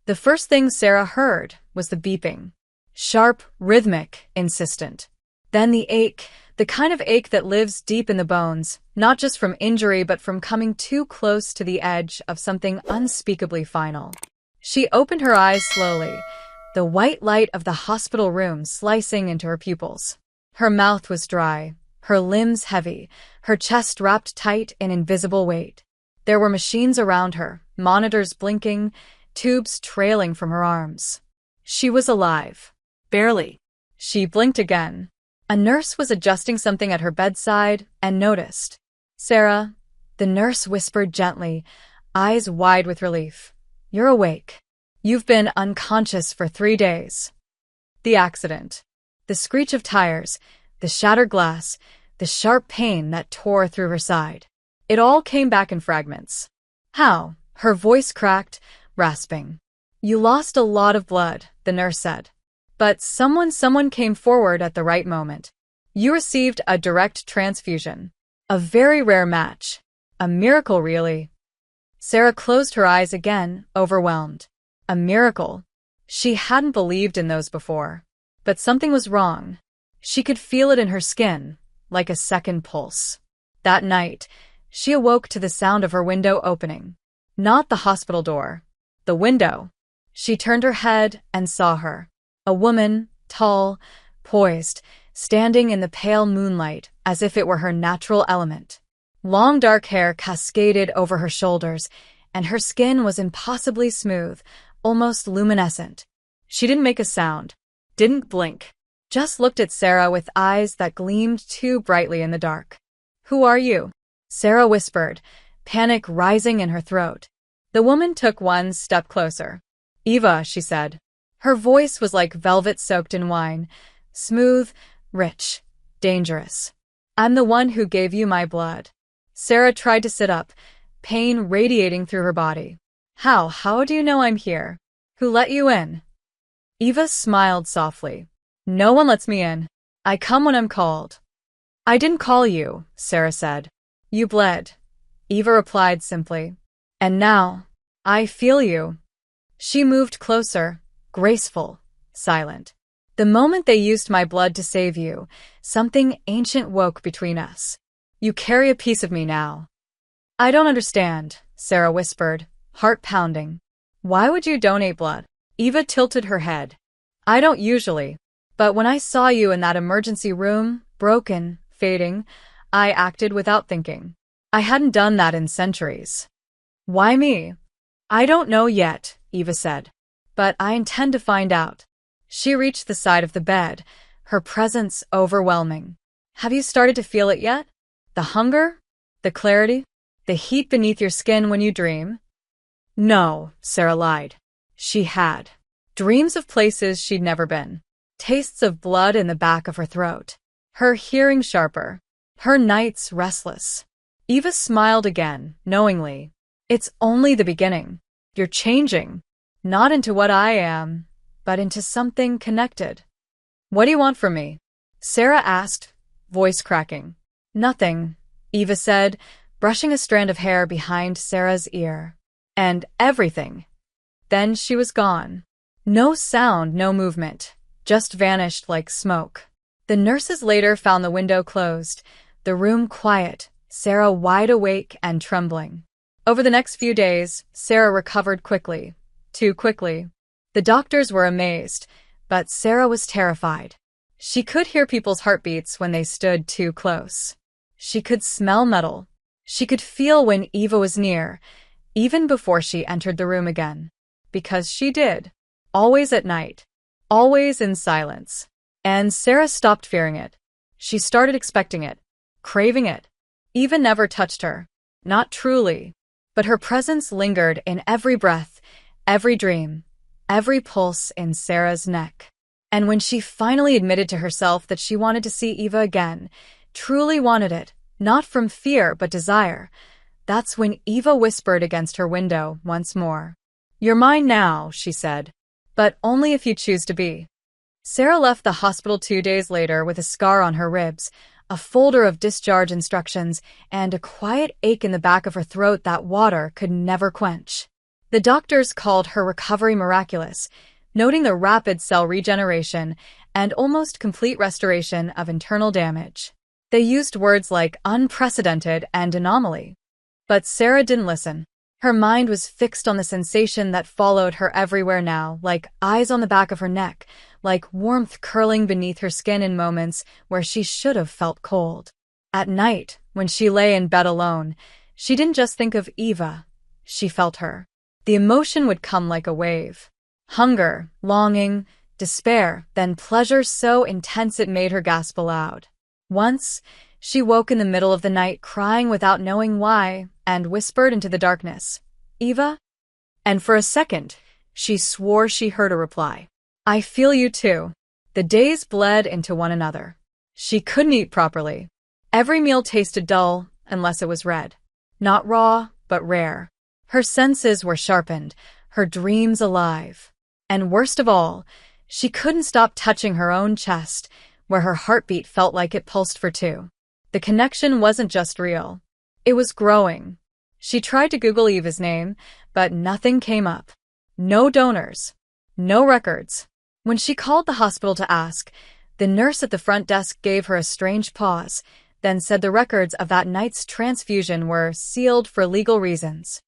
The first thing Sarah heard was the beeping. Sharp, rhythmic, insistent. Then the ache, the kind of ache that lives deep in the bones, not just from injury but from coming too close to the edge of something unspeakably final. She opened her eyes slowly, the white light of the hospital room slicing into her pupils. Her mouth was dry, her limbs heavy, her chest wrapped tight in invisible weight. There were machines around her, monitors blinking, tubes trailing from her arms. She was alive. Barely. She blinked again. A nurse was adjusting something at her bedside and noticed. "Sarah," the nurse whispered gently, eyes wide with relief. "You're awake. You've been unconscious for 3 days." The accident. The screech of tires, the shattered glass, the sharp pain that tore through her side. It all came back in fragments. "How?" Her voice cracked, rasping. "You lost a lot of blood," the nurse said. "But someone came forward at the right moment. You received a direct transfusion. A very rare match. A miracle, really." Sarah closed her eyes again, overwhelmed. A miracle. She hadn't believed in those before. But something was wrong. She could feel it in her skin, like a second pulse. That night, she awoke to the sound of her window opening. Not the hospital door. The window. She turned her head and saw her. A woman, tall, poised, standing in the pale moonlight as if it were her natural element. Long dark hair cascaded over her shoulders, and her skin was impossibly smooth, almost luminescent. She didn't make a sound, didn't blink, just looked at Sarah with eyes that gleamed too brightly in the dark. "Who are you?" Sarah whispered, panic rising in her throat. The woman took one step closer. "Eva," she said. Her voice was like velvet soaked in wine, smooth, rich, dangerous. "I'm the one who gave you my blood." Sarah tried to sit up, pain radiating through her body. How do you know I'm here? Who let you in?" Eva smiled softly. "No one lets me in. I come when I'm called." "I didn't call you," Sarah said. "You bled," Eva replied simply. "And now, I feel you." She moved closer, graceful, silent. "The moment they used my blood to save you, something ancient woke between us. You carry a piece of me now." "I don't understand," Sarah whispered, heart pounding. "Why would you donate blood?" Eva tilted her head. "I don't usually. But when I saw you in that emergency room, broken, fading, I acted without thinking. I hadn't done that in centuries." "Why me?" "I don't know yet," Eva said. "But I intend to find out." She reached the side of the bed, her presence overwhelming. "Have you started to feel it yet? The hunger? The clarity? The heat beneath your skin when you dream?" "No," Sarah lied. She had. Dreams of places she'd never been. Tastes of blood in the back of her throat. Her hearing sharper. Her nights restless. Eva smiled again, knowingly. "It's only the beginning. You're changing. Not into what I am, but into something connected." "What do you want from me?" Sarah asked, voice cracking. "Nothing," Eva said, brushing a strand of hair behind Sarah's ear. "And everything." Then she was gone. No sound, no movement, just vanished like smoke. The nurses later found the window closed, the room quiet, Sarah wide awake and trembling. Over the next few days, Sarah recovered quickly. Too quickly. The doctors were amazed, but Sarah was terrified. She could hear people's heartbeats when they stood too close. She could smell metal. She could feel when Eva was near, even before she entered the room again. Because she did. Always at night. Always in silence. And Sarah stopped fearing it. She started expecting it. Craving it. Eva never touched her. Not truly. But her presence lingered in every breath, every dream, every pulse in Sarah's neck. And when she finally admitted to herself that she wanted to see Eva again, truly wanted it, not from fear but desire, that's when Eva whispered against her window once more. "You're mine now," she said, "but only if you choose to be." Sarah left the hospital 2 days later with a scar on her ribs, a folder of discharge instructions, and a quiet ache in the back of her throat that water could never quench. The doctors called her recovery miraculous, noting the rapid cell regeneration and almost complete restoration of internal damage. They used words like unprecedented and anomaly. But Sarah didn't listen. Her mind was fixed on the sensation that followed her everywhere now, like eyes on the back of her neck, like warmth curling beneath her skin in moments where she should have felt cold. At night, when she lay in bed alone, she didn't just think of Eva. She felt her. The emotion would come like a wave. Hunger, longing, despair, then pleasure so intense it made her gasp aloud. Once, she woke in the middle of the night crying without knowing why and whispered into the darkness, "Eva?" And for a second, she swore she heard a reply. "I feel you too." The days bled into one another. She couldn't eat properly. Every meal tasted dull unless it was red. Not raw, but rare. Her senses were sharpened, her dreams alive. And worst of all, she couldn't stop touching her own chest, where her heartbeat felt like it pulsed for two. The connection wasn't just real. It was growing. She tried to Google Eva's name, but nothing came up. No donors. No records. When she called the hospital to ask, the nurse at the front desk gave her a strange pause, then said the records of that night's transfusion were sealed for legal reasons.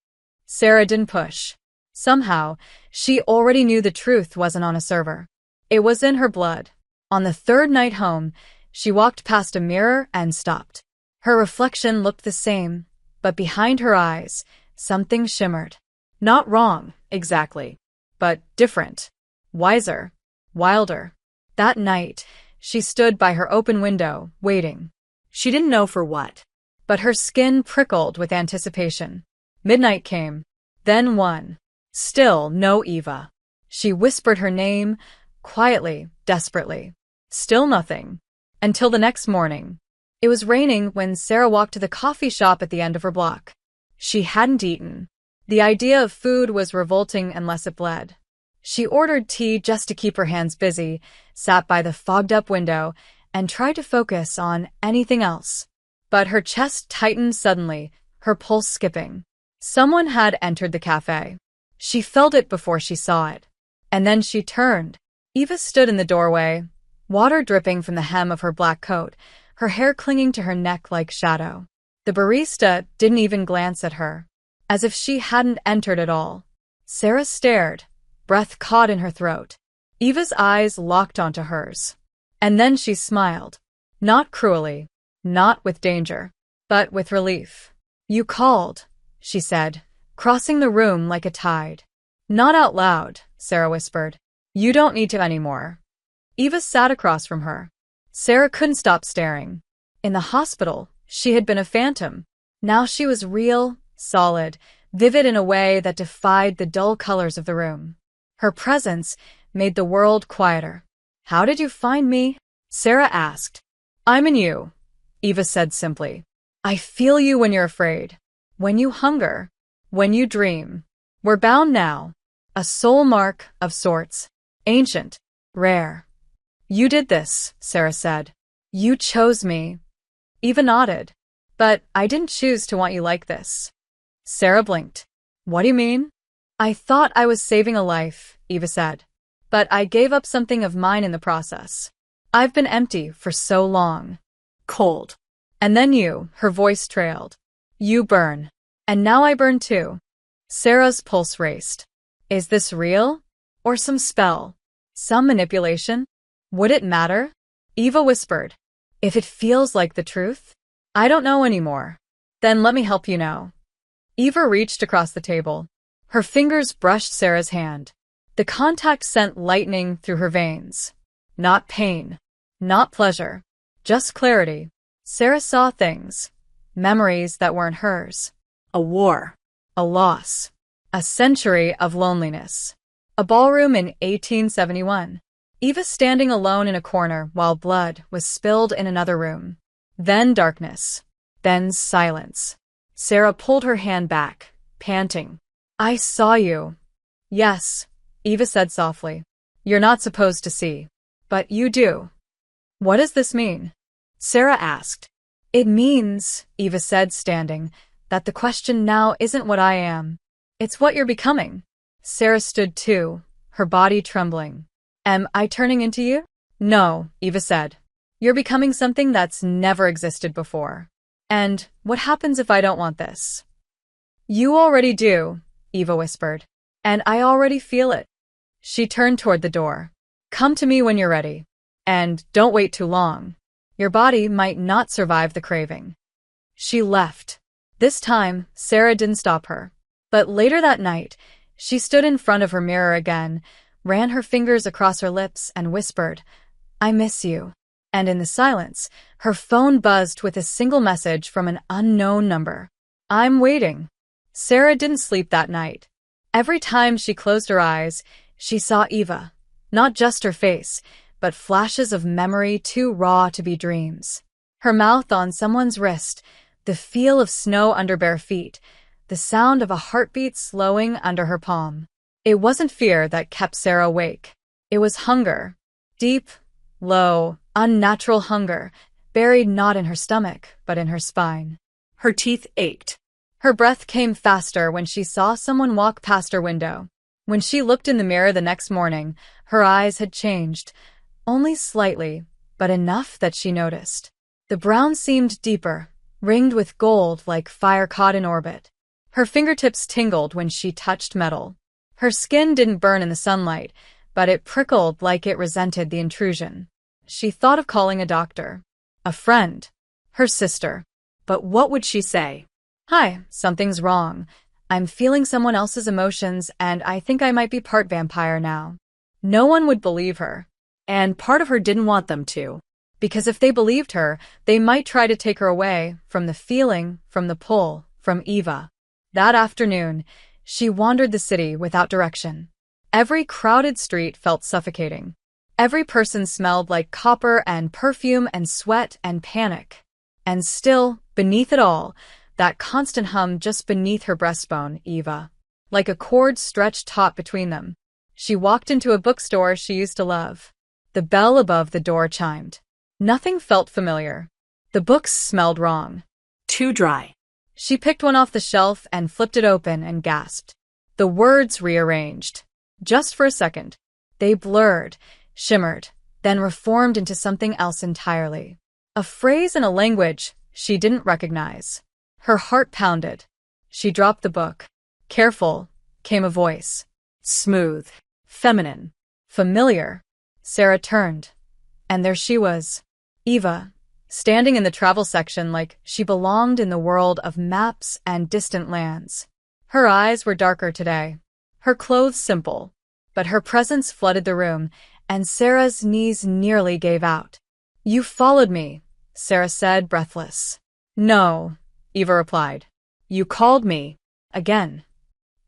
Sarah didn't push. Somehow, she already knew the truth wasn't on a server. It was in her blood. On the third night home, she walked past a mirror and stopped. Her reflection looked the same, but behind her eyes, something shimmered. Not wrong, exactly, but different, wiser, wilder. That night, she stood by her open window, waiting. She didn't know for what, but her skin prickled with anticipation. Midnight came, then one. Still no Eva. She whispered her name, quietly, desperately. Still nothing. Until the next morning. It was raining when Sarah walked to the coffee shop at the end of her block. She hadn't eaten. The idea of food was revolting unless it bled. She ordered tea just to keep her hands busy, sat by the fogged-up window, and tried to focus on anything else. But her chest tightened suddenly, her pulse skipping. Someone had entered the cafe. She felt it before she saw it. And then she turned. Eva stood in the doorway, water dripping from the hem of her black coat, her hair clinging to her neck like shadow. The barista didn't even glance at her, as if she hadn't entered at all. Sarah stared, breath caught in her throat. Eva's eyes locked onto hers. And then she smiled. Not cruelly, not with danger, but with relief. "You called," she said, crossing the room like a tide. "Not out loud," Sarah whispered. "You don't need to anymore." Eva sat across from her. Sarah couldn't stop staring. In the hospital, she had been a phantom. Now she was real, solid, vivid in a way that defied the dull colors of the room. Her presence made the world quieter. "How did you find me?" Sarah asked. "I'm in you," Eva said simply. "I feel you when you're afraid, when you hunger, when you dream. We're bound now. A soul mark of sorts. Ancient. Rare." "You did this," Sarah said. "You chose me." Eva nodded. "But I didn't choose to want you like this." Sarah blinked. "What do you mean?" "I thought I was saving a life," Eva said. "But I gave up something of mine in the process. I've been empty for so long. Cold. And then you," her voice trailed. "You burn. And now I burn too." Sarah's pulse raced. Is this real? Or some spell? Some manipulation? Would it matter? Eva whispered. "If it feels like the truth? I don't know anymore. Then let me help you know." Eva reached across the table. Her fingers brushed Sarah's hand. The contact sent lightning through her veins. Not pain. Not pleasure. Just clarity. Sarah saw things. Memories that weren't hers. A war. A loss. A century of loneliness. A ballroom in 1871. Eva standing alone in a corner while blood was spilled in another room. Then darkness. Then silence. Sarah pulled her hand back, panting. "I saw you." "Yes," Eva said softly. "You're not supposed to see. But you do." "What does this mean?" Sarah asked. "It means," Eva said, standing, "that the question now isn't what I am. It's what you're becoming. Sarah stood too, her body trembling. Am I turning into you? No, Eva said. You're becoming something that's never existed before. And what happens if I don't want this? You already do, Eva whispered. And I already feel it. She turned toward the door. Come to me when you're ready. And don't wait too long. Your body might not survive the craving. She left. This time, Sarah didn't stop her. But later that night, she stood in front of her mirror again, ran her fingers across her lips, and whispered, I miss you. And in the silence, her phone buzzed with a single message from an unknown number. I'm waiting. Sarah didn't sleep that night. Every time she closed her eyes, she saw Eva. Not just her face, but flashes of memory too raw to be dreams. Her mouth on someone's wrist, the feel of snow under bare feet, the sound of a heartbeat slowing under her palm. It wasn't fear that kept Sarah awake. It was hunger. Deep, low, unnatural hunger, buried not in her stomach, but in her spine. Her teeth ached. Her breath came faster when she saw someone walk past her window. When she looked in the mirror the next morning, her eyes had changed. Only slightly, but enough that she noticed. The brown seemed deeper, ringed with gold like fire caught in orbit. Her fingertips tingled when she touched metal. Her skin didn't burn in the sunlight, but it prickled like it resented the intrusion. She thought of calling a doctor, a friend, her sister. But what would she say? Hi, something's wrong. I'm feeling someone else's emotions, and I think I might be part vampire now. No one would believe her. And part of her didn't want them to. Because if they believed her, they might try to take her away from the feeling, from the pull, from Eva. That afternoon, she wandered the city without direction. Every crowded street felt suffocating. Every person smelled like copper and perfume and sweat and panic. And still, beneath it all, that constant hum just beneath her breastbone, Eva. Like a cord stretched taut between them. She walked into a bookstore she used to love. The bell above the door chimed. Nothing felt familiar. The books smelled wrong. Too dry. She picked one off the shelf and flipped it open and gasped. The words rearranged. Just for a second. They blurred, shimmered, then reformed into something else entirely. A phrase in a language she didn't recognize. Her heart pounded. She dropped the book. Careful, came a voice. Smooth, feminine, familiar. Sarah turned. And there she was. Eva, standing in the travel section like she belonged in the world of maps and distant lands. Her eyes were darker today. Her clothes simple. But her presence flooded the room, and Sarah's knees nearly gave out. You followed me, Sarah said, breathless. No, Eva replied. You called me. Again.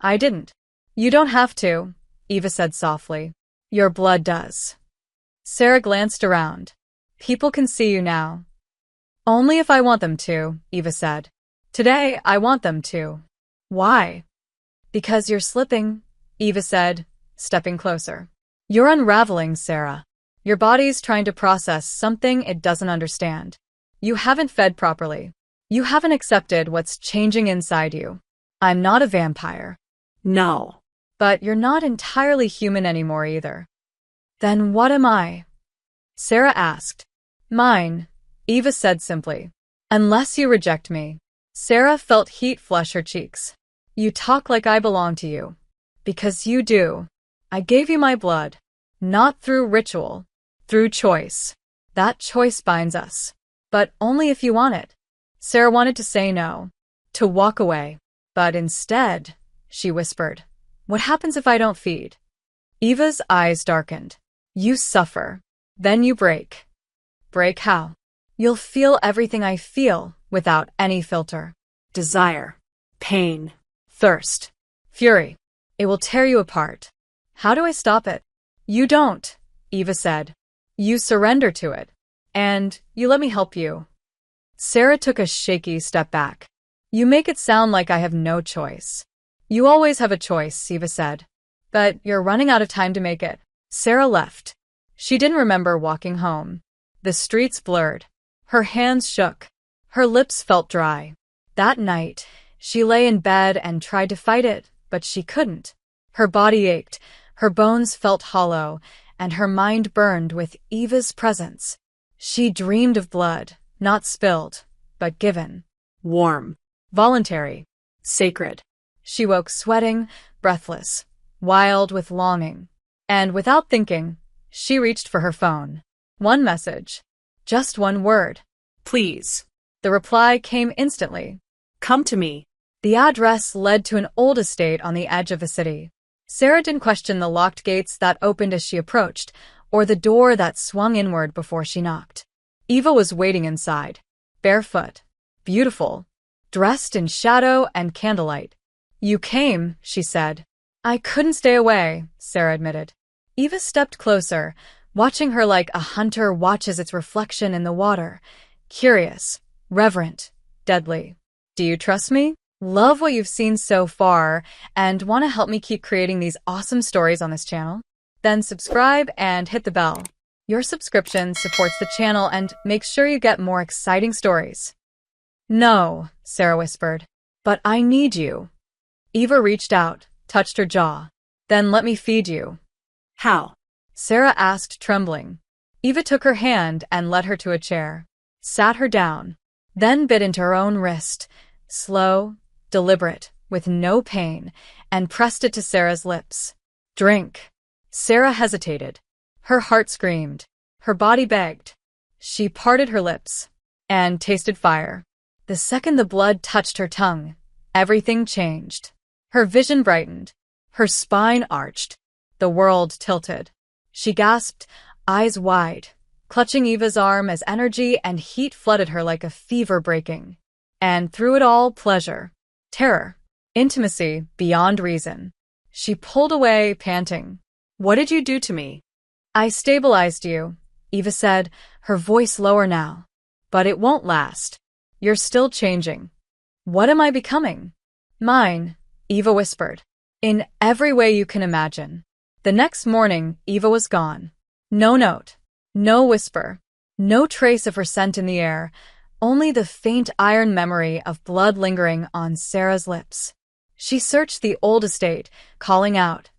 I didn't. You don't have to, Eva said softly. Your blood does. Sarah glanced around. People can see you now. Only if I want them to, Eva said. Today, I want them to. Why? Because you're slipping, Eva said, stepping closer. You're unraveling, Sarah. Your body's trying to process something it doesn't understand. You haven't fed properly. You haven't accepted what's changing inside you. I'm not a vampire. No. But you're not entirely human anymore either. Then what am I? Sarah asked. Mine, Eva said simply. Unless you reject me. Sarah felt heat flush her cheeks. You talk like I belong to you. Because you do. I gave you my blood. Not through ritual. Through choice. That choice binds us. But only if you want it. Sarah wanted to say no. To walk away. But instead, she whispered, what happens if I don't feed? Eva's eyes darkened. You suffer. Then you break. Break how? You'll feel everything I feel without any filter. Desire. Pain. Thirst. Fury. It will tear you apart. How do I stop it? You don't, Eva said. You surrender to it. And you let me help you. Sarah took a shaky step back. You make it sound like I have no choice. You always have a choice, Eva said. But you're running out of time to make it. Sarah left. She didn't remember walking home. The streets blurred. Her hands shook. Her lips felt dry. That night, she lay in bed and tried to fight it, but she couldn't. Her body ached, her bones felt hollow, and her mind burned with Eva's presence. She dreamed of blood, not spilled, but given. Warm. Voluntary. Sacred. She woke sweating, breathless, wild with longing. And without thinking, she reached for her phone. One message. Just one word. Please. The reply came instantly. Come to me. The address led to an old estate on the edge of the city. Sarah didn't question the locked gates that opened as she approached, or the door that swung inward before she knocked. Eva was waiting inside, barefoot, beautiful, dressed in shadow and candlelight. You came, she said. I couldn't stay away, Sarah admitted. Eva stepped closer, watching her like a hunter watches its reflection in the water. Curious, reverent, deadly. Do you trust me? Love what you've seen so far and want to help me keep creating these awesome stories on this channel? Then subscribe and hit the bell. Your subscription supports the channel and makes sure you get more exciting stories. No, Sarah whispered, but I need you. Eva reached out, touched her jaw. Then let me feed you. How? Sarah asked, trembling. Eva took her hand and led her to a chair, sat her down, then bit into her own wrist, slow, deliberate, with no pain, and pressed it to Sarah's lips. Drink. Sarah hesitated. Her heart screamed. Her body begged. She parted her lips and tasted fire. The second the blood touched her tongue, everything changed. Her vision brightened. Her spine arched. The world tilted. She gasped, eyes wide, clutching Eva's arm as energy and heat flooded her like a fever breaking. And through it all, pleasure. Terror. Intimacy beyond reason. She pulled away, panting. What did you do to me? I stabilized you, Eva said, her voice lower now. But it won't last. You're still changing. What am I becoming? Mine, Eva whispered. In every way you can imagine. The next morning, Eva was gone. No note. No whisper. No trace of her scent in the air. Only the faint iron memory of blood lingering on Sarah's lips. She searched the old estate, calling out,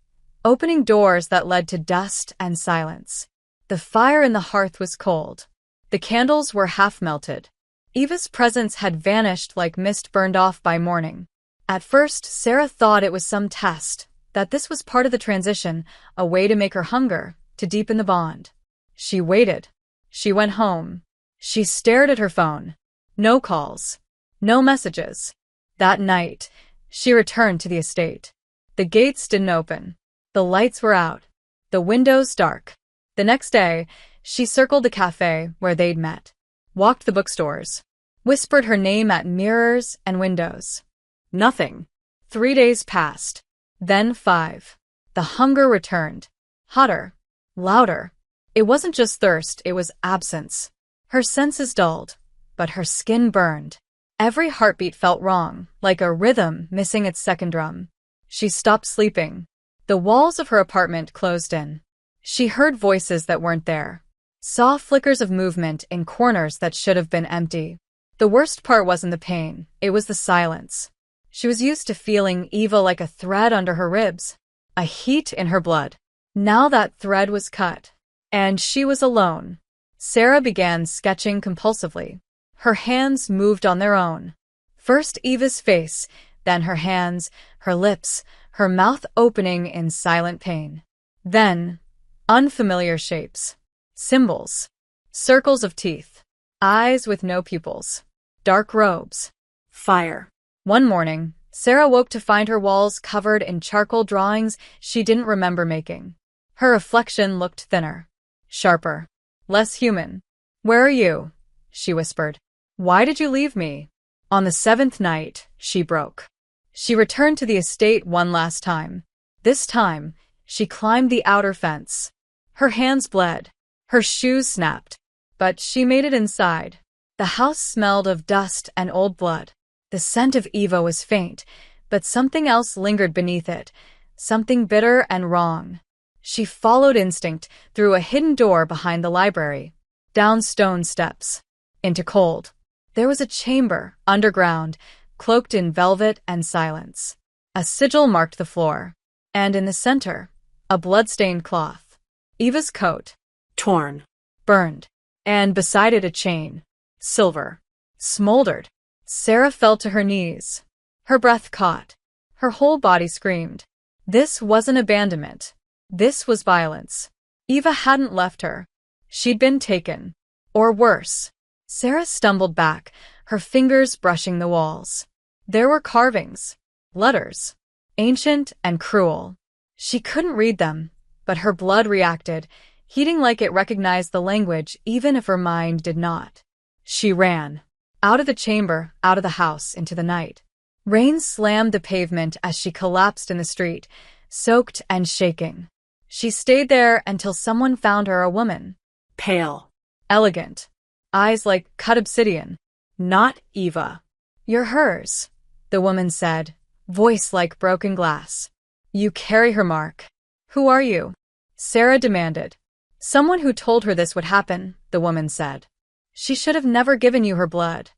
opening doors that led to dust and silence. The fire in the hearth was cold. The candles were half melted. Eva's presence had vanished like mist burned off by morning. At first, Sarah thought it was some test, that this was part of the transition, a way to make her hunger, to deepen the bond. She waited. She went home. She stared at her phone. No calls. No messages. That night, she returned to the estate. The gates didn't open. The lights were out. The windows dark. The next day, she circled the cafe where they'd met, walked the bookstores, whispered her name at mirrors and windows. Nothing. 3 days passed. Then 5. The hunger returned. Hotter. Louder. It wasn't just thirst, it was absence. Her senses dulled, but her skin burned. Every heartbeat felt wrong, like a rhythm missing its second drum. She stopped sleeping. The walls of her apartment closed in. She heard voices that weren't there. Saw flickers of movement in corners that should have been empty. The worst part wasn't the pain, it was the silence. She was used to feeling Eva like a thread under her ribs, a heat in her blood. Now that thread was cut, and she was alone. Sarah began sketching compulsively. Her hands moved on their own. First Eva's face, then her hands, her lips, her mouth opening in silent pain. Then, unfamiliar shapes. Symbols. Circles of teeth. Eyes with no pupils. Dark robes. Fire. One morning, Sarah woke to find her walls covered in charcoal drawings she didn't remember making. Her reflection looked thinner, sharper, less human. Where are you? She whispered. Why did you leave me? On the 7th night, she broke. She returned to the estate one last time. This time, she climbed the outer fence. Her hands bled. Her shoes snapped. But she made it inside. The house smelled of dust and old blood. The scent of Eva was faint, but something else lingered beneath it, something bitter and wrong. She followed instinct through a hidden door behind the library, down stone steps, into cold. There was a chamber, underground, cloaked in velvet and silence. A sigil marked the floor, and in the center, a blood-stained cloth. Eva's coat. Torn. Burned. And beside it a chain. Silver. Smoldered. Sarah fell to her knees. Her breath caught. Her whole body screamed. This wasn't abandonment. This was violence. Eva hadn't left her. She'd been taken. Or worse. Sarah stumbled back, her fingers brushing the walls. There were carvings. Letters. Ancient and cruel. She couldn't read them, but her blood reacted, heating like it recognized the language even if her mind did not. She ran. Out of the chamber, out of the house, into the night. Rain slammed the pavement as she collapsed in the street, soaked and shaking. She stayed there until someone found her, a woman. Pale. Elegant. Eyes like cut obsidian. Not Eva. You're hers, the woman said, voice like broken glass. You carry her mark. Who are you? Sarah demanded. Someone who told her this would happen, the woman said. She should have never given you her blood.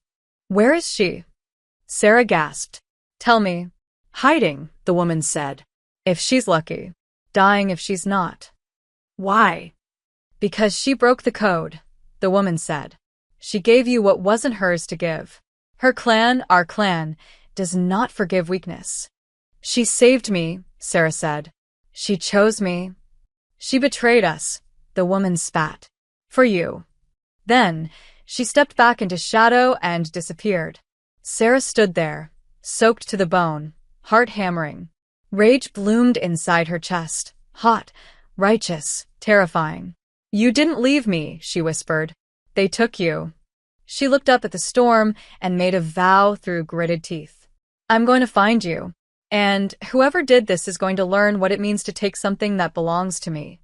Where is she? Sarah gasped. Tell me. Hiding, the woman said. If she's lucky. Dying if she's not. Why? Because she broke the code, the woman said. She gave you what wasn't hers to give. Her clan, our clan, does not forgive weakness. She saved me, Sarah said. She chose me. She betrayed us, the woman spat. For you. Then, she stepped back into shadow and disappeared. Sarah stood there, soaked to the bone, heart hammering. Rage bloomed inside her chest, hot, righteous, terrifying. You didn't leave me, she whispered. They took you. She looked up at the storm and made a vow through gritted teeth. I'm going to find you. And whoever did this is going to learn what it means to take something that belongs to me.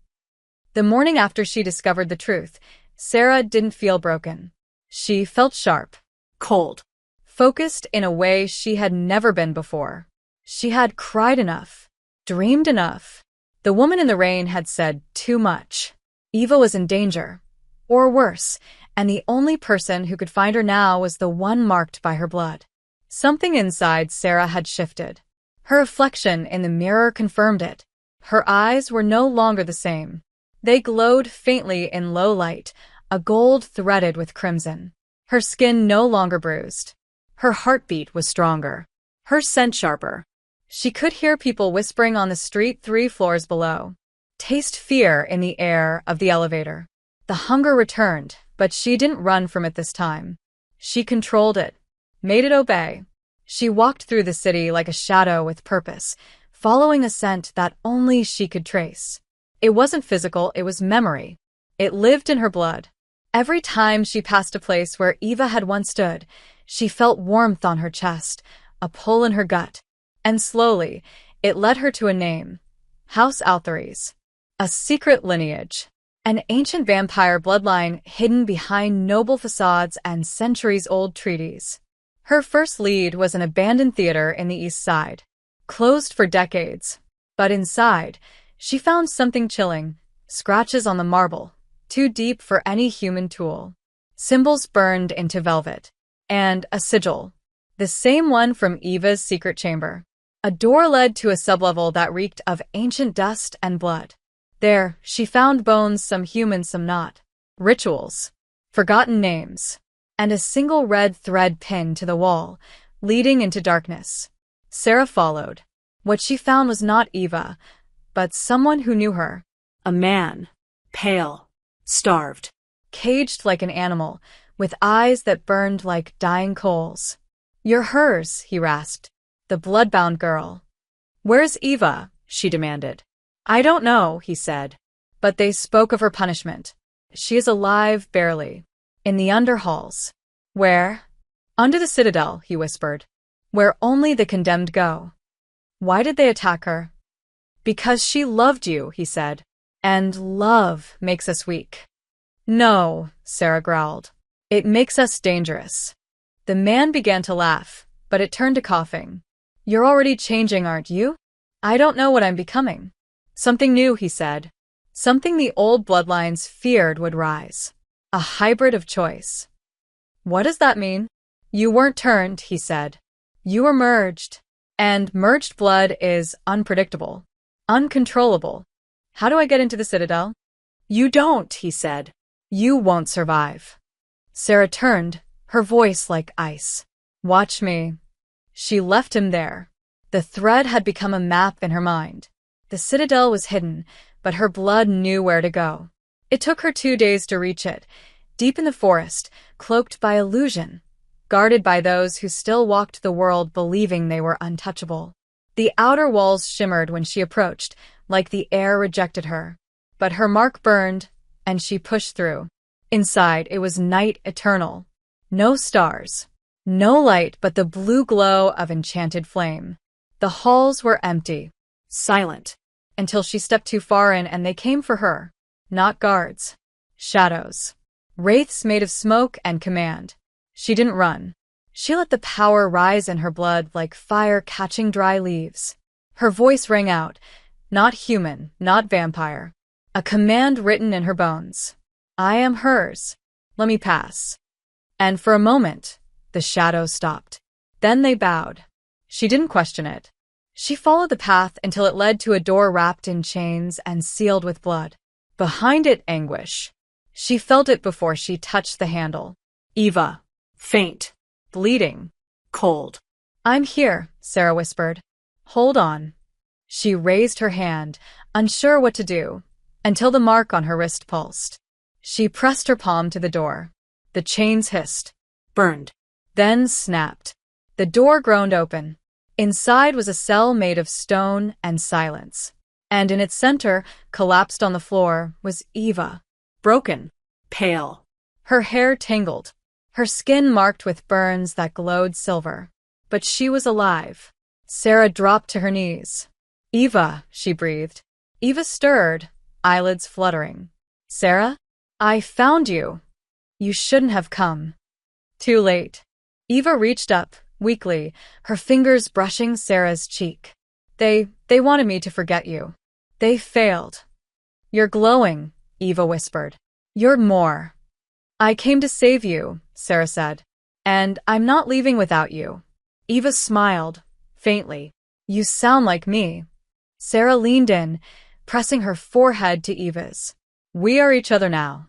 The morning after she discovered the truth, Sarah didn't feel broken. She felt sharp. Cold. Focused in a way she had never been before. She had cried enough. Dreamed enough. The woman in the rain had said too much. Eva was in danger. Or worse, and the only person who could find her now was the one marked by her blood. Something inside Sarah had shifted. Her reflection in the mirror confirmed it. Her eyes were no longer the same. They glowed faintly in low light, a gold threaded with crimson. Her skin no longer bruised. Her heartbeat was stronger. Her scent sharper. She could hear people whispering on the street 3 floors below. Taste fear in the air of the elevator. The hunger returned, but she didn't run from it this time. She controlled it. Made it obey. She walked through the city like a shadow with purpose, following a scent that only she could trace. It wasn't physical, it was memory. It lived in her blood. Every time she passed a place where Eva had once stood, she felt warmth on her chest, a pull in her gut. And slowly, it led her to a name. House Althares. A secret lineage. An ancient vampire bloodline hidden behind noble facades and centuries-old treaties. Her first lead was an abandoned theater in the East Side. Closed for decades. But inside, she found something chilling. Scratches on the marble. Too deep for any human tool. Symbols burned into velvet. And a sigil. The same one from Eva's secret chamber. A door led to a sublevel that reeked of ancient dust and blood. There, she found bones, some human, some not. Rituals. Forgotten names. And a single red thread pinned to the wall, leading into darkness. Sarah followed. What she found was not Eva, but someone who knew her. A man. Pale. Starved. Caged like an animal, with eyes that burned like dying coals. You're hers, he rasped. The blood-bound girl. Where's Eva? She demanded. I don't know, he said. But they spoke of her punishment. She is alive, barely. In the underhalls. Where? Under the citadel, he whispered. Where only the condemned go. Why did they attack her? Because she loved you, he said. And love makes us weak. No, Sarah growled. It makes us dangerous. The man began to laugh, but it turned to coughing. You're already changing, aren't you? I don't know what I'm becoming. Something new, he said. Something the old bloodlines feared would rise. A hybrid of choice. What does that mean? You weren't turned, he said. You were merged. And merged blood is unpredictable, uncontrollable. How do I get into the Citadel? You don't, he said. You won't survive. Sarah turned, her voice like ice. Watch me. She left him there. The thread had become a map in her mind. The Citadel was hidden, but her blood knew where to go. It took her 2 days to reach it, deep in the forest, cloaked by illusion, guarded by those who still walked the world believing they were untouchable. The outer walls shimmered when she approached, like the air rejected her. But her mark burned, and she pushed through. Inside, it was night eternal. No stars. No light but the blue glow of enchanted flame. The halls were empty. Silent. Until she stepped too far in and they came for her. Not guards. Shadows. Wraiths made of smoke and command. She didn't run. She let the power rise in her blood like fire catching dry leaves. Her voice rang out, not human, not vampire. A command written in her bones. I am hers. Let me pass. And for a moment, the shadows stopped. Then they bowed. She didn't question it. She followed the path until it led to a door wrapped in chains and sealed with blood. Behind it, anguish. She felt it before she touched the handle. Eva. Faint. Bleeding. Cold. I'm here, Sarah whispered. Hold on. She raised her hand, unsure what to do, until the mark on her wrist pulsed. She pressed her palm to the door. The chains hissed. Burned. Then snapped. The door groaned open. Inside was a cell made of stone and silence. And in its center, collapsed on the floor, was Eva. Broken. Pale. Her hair tangled. Her skin marked with burns that glowed silver. But she was alive. Sarah dropped to her knees. Eva, she breathed. Eva stirred, eyelids fluttering. Sarah? I found you. You shouldn't have come. Too late. Eva reached up, weakly, her fingers brushing Sarah's cheek. They wanted me to forget you. They failed. You're glowing, Eva whispered. You're more. I came to save you, Sarah said. And I'm not leaving without you. Eva smiled, faintly. You sound like me. Sarah leaned in, pressing her forehead to Eva's. We are each other now.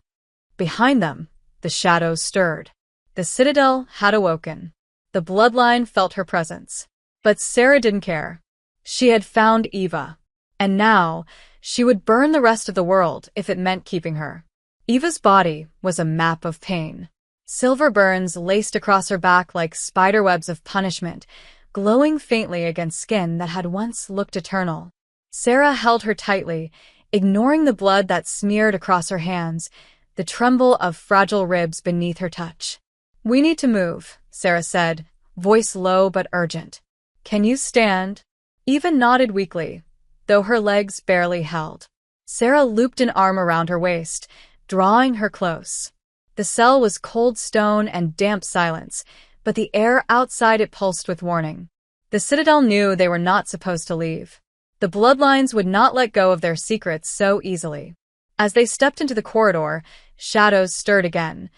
Behind them, the shadows stirred. The Citadel had awoken. The bloodline felt her presence. But Sarah didn't care. She had found Eva. And now, she would burn the rest of the world if it meant keeping her. Eva's body was a map of pain. Silver burns laced across her back like spiderwebs of punishment, glowing faintly against skin that had once looked eternal. Sarah held her tightly, ignoring the blood that smeared across her hands, the tremble of fragile ribs beneath her touch. We need to move, Sarah said, voice low but urgent. Can you stand? Eva nodded weakly, though her legs barely held. Sarah looped an arm around her waist, drawing her close. The cell was cold stone and damp silence, but the air outside it pulsed with warning. The Citadel knew they were not supposed to leave. The bloodlines would not let go of their secrets so easily. As they stepped into the corridor, shadows stirred again,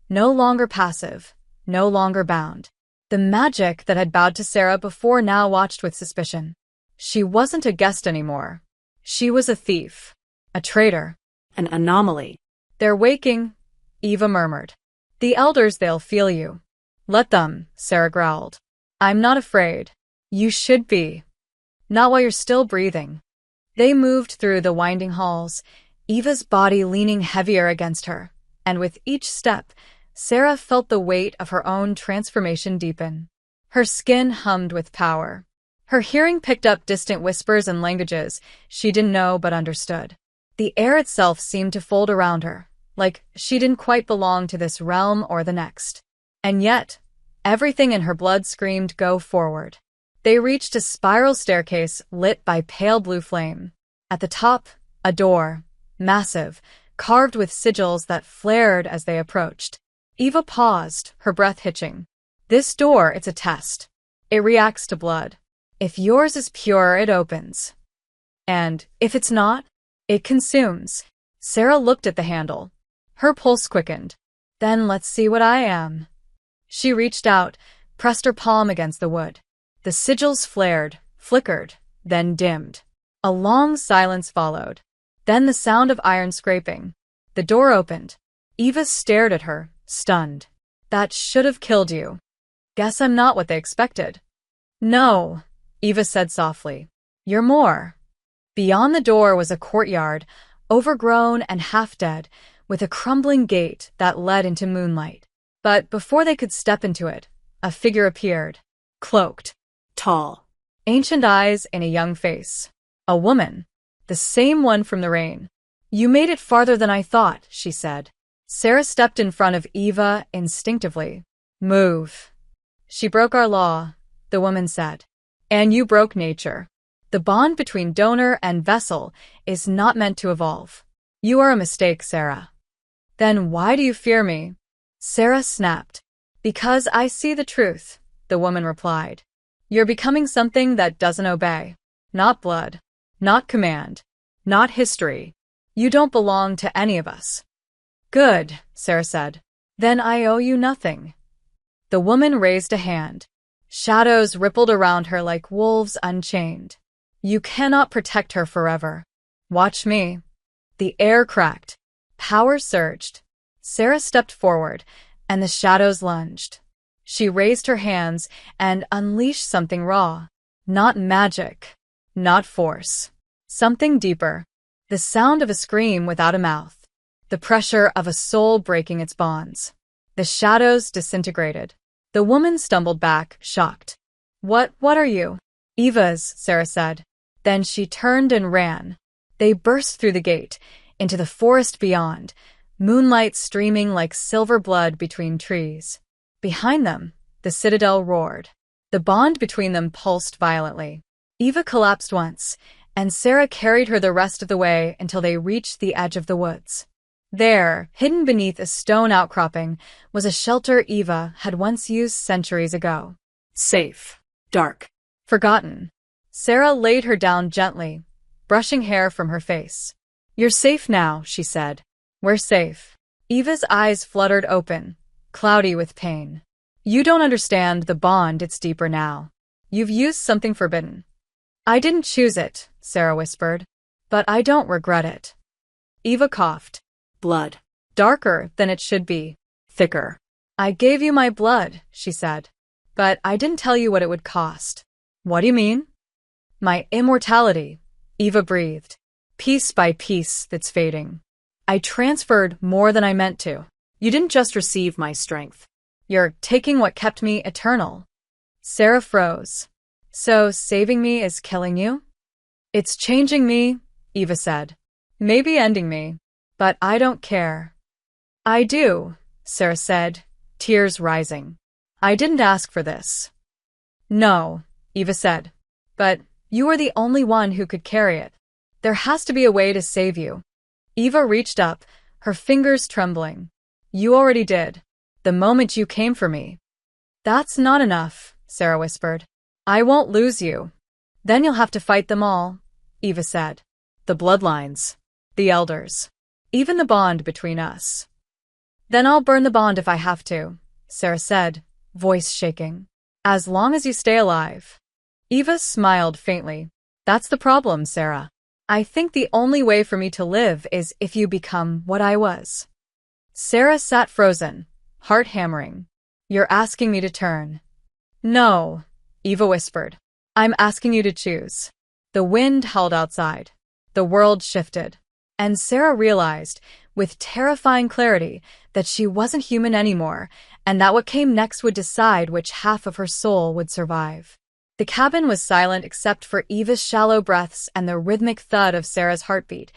no longer passive, no longer bound. The magic that had bowed to Sarah before now watched with suspicion. She wasn't a guest anymore. She was a thief, a traitor. An anomaly. They're waking, Eva murmured. The elders, they'll feel you. Let them, Sarah growled. I'm not afraid. You should be. Not while you're still breathing. They moved through the winding halls, Eva's body leaning heavier against her, and with each step, Sarah felt the weight of her own transformation deepen. Her skin hummed with power. Her hearing picked up distant whispers and languages she didn't know but understood. The air itself seemed to fold around her, like she didn't quite belong to this realm or the next. And yet, everything in her blood screamed, go forward. They reached a spiral staircase lit by pale blue flame. At the top, a door, massive, carved with sigils that flared as they approached. Eva paused, her breath hitching. This door, it's a test. It reacts to blood. If yours is pure, it opens. And if it's not, it consumes. Sarah looked at the handle. Her pulse quickened. Then let's see what I am. She reached out, pressed her palm against the wood. The sigils flared, flickered, then dimmed. A long silence followed. Then the sound of iron scraping. The door opened. Eva stared at her, stunned. That should have killed you. Guess I'm not what they expected. No, Eva said softly. You're more. Beyond the door was a courtyard, overgrown and half-dead, with a crumbling gate that led into moonlight. But before they could step into it, a figure appeared. Cloaked. Tall. Ancient eyes in a young face. A woman. The same one from the rain. You made it farther than I thought, she said. Sarah stepped in front of Eva instinctively. Move. She broke our law, the woman said. And you broke nature. The bond between donor and vessel is not meant to evolve. You are a mistake, Sarah. Then why do you fear me? Sarah snapped. Because I see the truth, the woman replied. You're becoming something that doesn't obey. Not blood. Not command. Not history. You don't belong to any of us. Good, Sarah said. Then I owe you nothing. The woman raised a hand. Shadows rippled around her like wolves unchained. You cannot protect her forever. Watch me. The air cracked. Power surged. Sarah stepped forward, and the shadows lunged. She raised her hands and unleashed something raw. Not magic. Not force. Something deeper. The sound of a scream without a mouth. The pressure of a soul breaking its bonds. The shadows disintegrated. The woman stumbled back, shocked. What are you? Eva's, Sarah said. Then she turned and ran. They burst through the gate, into the forest beyond, moonlight streaming like silver blood between trees. Behind them, the citadel roared. The bond between them pulsed violently. Eva collapsed once, and Sarah carried her the rest of the way until they reached the edge of the woods. There, hidden beneath a stone outcropping, was a shelter Eva had once used centuries ago. Safe. Dark. Forgotten. Sarah laid her down gently, brushing hair from her face. You're safe now, she said. We're safe. Eva's eyes fluttered open, cloudy with pain. You don't understand the bond, it's deeper now. You've used something forbidden. I didn't choose it, Sarah whispered, but I don't regret it. Eva coughed. Blood. Darker than it should be. Thicker. I gave you my blood, she said, but I didn't tell you what it would cost. What do you mean? My immortality, Eva breathed. Piece by piece that's fading. I transferred more than I meant to. You didn't just receive my strength. You're taking what kept me eternal. Sarah froze. So saving me is killing you? It's changing me, Eva said. Maybe ending me. But I don't care. I do, Sarah said, tears rising. I didn't ask for this. No, Eva said. But you are the only one who could carry it. There has to be a way to save you. Eva reached up, her fingers trembling. You already did. The moment you came for me. That's not enough, Sarah whispered. I won't lose you. Then you'll have to fight them all, Eva said. The bloodlines. The elders. Even the bond between us. Then I'll burn the bond if I have to, Sarah said, voice shaking. As long as you stay alive. Eva smiled faintly. That's the problem, Sarah. I think the only way for me to live is if you become what I was. Sarah sat frozen, heart hammering. You're asking me to turn. No, Eva whispered. I'm asking you to choose. The wind howled outside. The world shifted. And Sarah realized, with terrifying clarity, that she wasn't human anymore, and that what came next would decide which half of her soul would survive. The cabin was silent except for Eva's shallow breaths and the rhythmic thud of Sarah's heartbeat,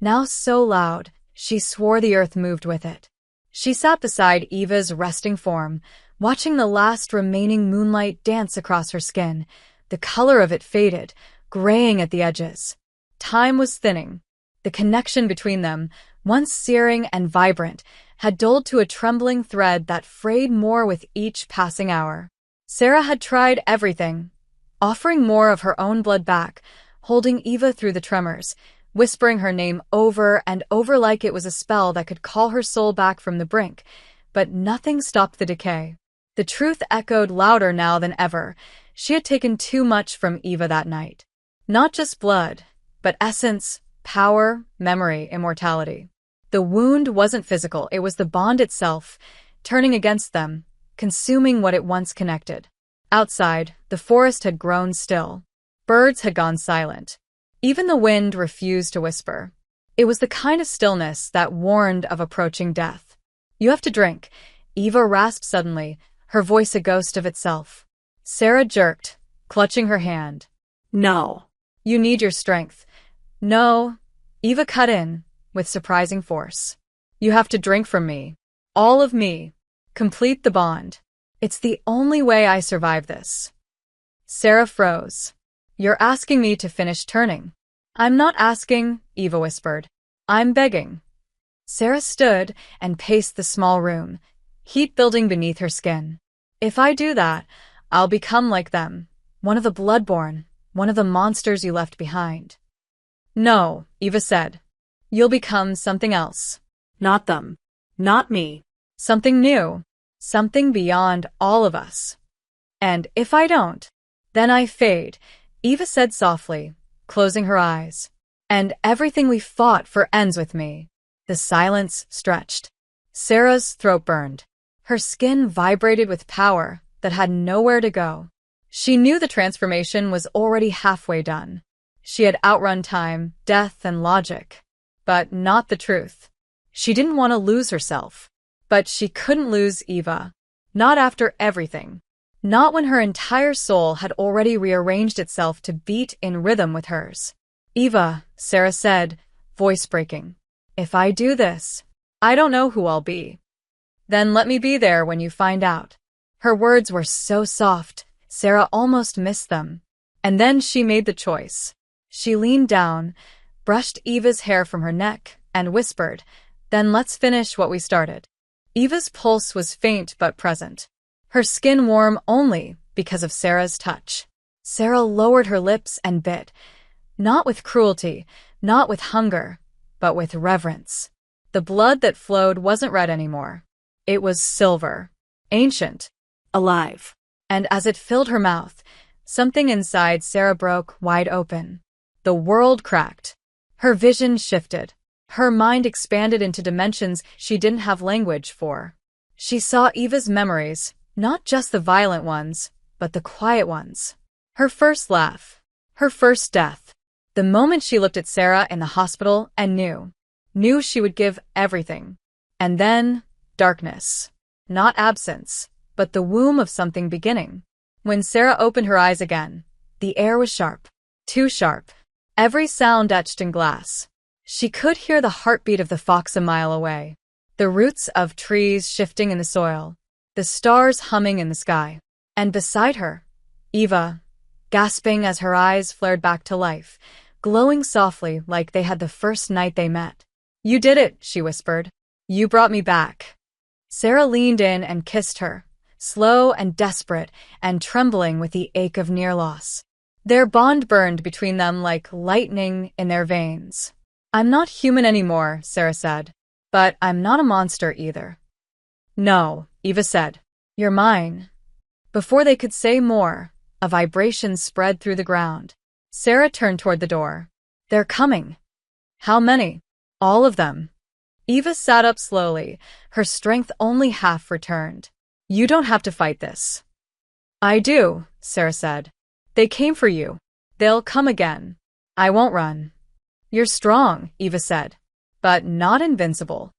now so loud, she swore the earth moved with it. She sat beside Eva's resting form, watching the last remaining moonlight dance across her skin. The color of it faded, graying at the edges. Time was thinning. The connection between them, once searing and vibrant, had dulled to a trembling thread that frayed more with each passing hour. Sarah had tried everything, offering more of her own blood back, holding Eva through the tremors, whispering her name over and over like it was a spell that could call her soul back from the brink, but nothing stopped the decay. The truth echoed louder now than ever. She had taken too much from Eva that night. Not just blood, but essence, power, memory, immortality. The wound wasn't physical, it was the bond itself, turning against them, consuming what it once connected. Outside, the forest had grown still. Birds had gone silent. Even the wind refused to whisper. It was the kind of stillness that warned of approaching death. "You have to drink," Eva rasped suddenly, her voice a ghost of itself. Sarah jerked, clutching her hand. No. "You need your strength." "No," Eva cut in, with surprising force. "You have to drink from me. All of me. Complete the bond. It's the only way I survive this." Sarah froze. "You're asking me to finish turning." "I'm not asking," Eva whispered. "I'm begging." Sarah stood and paced the small room, heat building beneath her skin. "If I do that, I'll become like them, one of the bloodborne, one of the monsters you left behind." "No," Eva said. "You'll become something else." Not them. Not me. "Something new. Something beyond all of us." "And if I don't, then I fade," Eva said softly, closing her eyes. "And everything we fought for ends with me." The silence stretched. Sarah's throat burned. Her skin vibrated with power that had nowhere to go. She knew the transformation was already halfway done. She had outrun time, death, and logic. But not the truth. She didn't want to lose herself. But she couldn't lose Eva. Not after everything. Not when her entire soul had already rearranged itself to beat in rhythm with hers. "Eva," Sarah said, voice breaking. "If I do this, I don't know who I'll be." "Then let me be there when you find out." Her words were so soft, Sarah almost missed them. And then she made the choice. She leaned down, brushed Eva's hair from her neck, and whispered, "Then let's finish what we started." Eva's pulse was faint but present. Her skin warm only because of Sarah's touch. Sarah lowered her lips and bit, not with cruelty, not with hunger, but with reverence. The blood that flowed wasn't red anymore. It was silver, ancient, Alive. and as it filled her mouth, something inside Sarah broke wide open. The world cracked. Her vision shifted. Her mind expanded into dimensions she didn't have language for. She saw Eva's memories, not just the violent ones, but the quiet ones. Her first laugh. Her first death. The moment she looked at Sarah in the hospital and knew she would give everything. And then, darkness. Not absence, but the womb of something beginning. When Sarah opened her eyes again, the air was sharp. Too sharp. Every sound etched in glass. She could hear the heartbeat of the fox a mile away. The roots of trees shifting in the soil. The stars humming in the sky. And beside her, Eva, gasping as her eyes flared back to life, glowing softly like they had the first night they met. "You did it," she whispered. "You brought me back." Sarah leaned in and kissed her, slow and desperate and trembling with the ache of near loss. Their bond burned between them like lightning in their veins. "I'm not human anymore," Sarah said. "But I'm not a monster either." "No," Eva said. "You're mine." Before they could say more, a vibration spread through the ground. Sarah turned toward the door. "They're coming." "How many?" "All of them." Eva sat up slowly, her strength only half returned. "You don't have to fight this." "I do," Sarah said. "They came for you. They'll come again. I won't run." "You're strong," Eva said, "but not invincible."